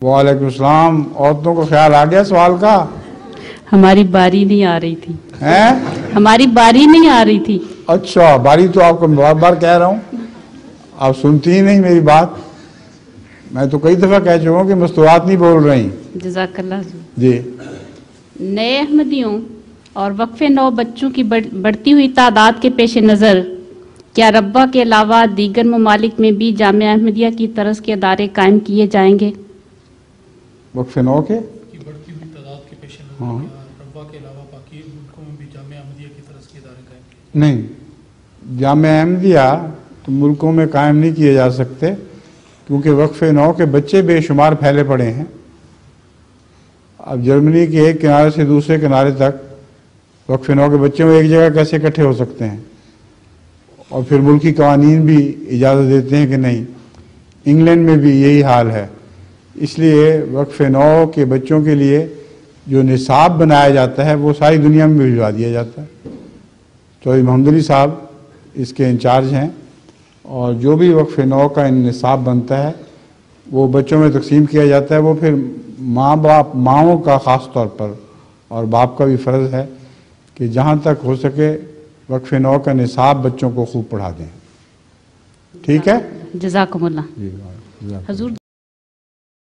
वालेकुम सलाम। औरतों को ख्याल आ गया सवाल का? हमारी बारी नहीं आ रही थी। हैं? हमारी बारी नहीं आ रही थी। अच्छा, बारी तो आपको बार बार कह रहा हूँ, आप सुनती ही नहीं मेरी बात। मैं तो कई दफ़ा कह चुका हूँ कि मस्तूरात नहीं बोल रही। जज़ाकल्लाह जी। नए अहमदियों और वक्फे नौ बच्चों की बढ़ती हुई तादाद के पेश नज़र क्या रब्बा के अलावा दीगर ममालिक में भी जामिया अहमदिया की तरस के अदारे कायम किए जाएंगे? वक्फे नौ के की बढ़ती हुई तादाद के पेश नज़र रब्बा के अलावा बाकी मुल्कों में भी जामिया अहमदिया की तरस के इदारे कायम? नहीं, जामिया अहमदिया तो मुल्कों में कायम नहीं किए जा सकते, क्योंकि वक्फे नौ के बच्चे बेशुमार फैले पड़े हैं। अब जर्मनी के एक किनारे से दूसरे किनारे तक वक्फे नौ के बच्चे एक जगह कैसे इकट्ठे हो सकते हैं? और फिर मुल्की कवानीन भी इजाज़त देते हैं कि नहीं। इंग्लैंड में भी यही हाल है। इसलिए वक्फे नौ के बच्चों के लिए जो निसाब बनाया जाता है वो सारी दुनिया में भिजवा दिया जाता है। चौधरी मोहम्मद अली साहब इसके इंचार्ज हैं, और जो भी वक्फे नौ का निसाब बनता है वो बच्चों में तकसीम किया जाता है। वो फिर माँओं का ख़ास तौर पर और बाप का भी फ़र्ज़ है कि जहाँ तक हो सके वक्फे नौ का निसाब बच्चों को खूब पढ़ा दें। ठीक है? जज़ाकुमुल्लाह। जी, हजूर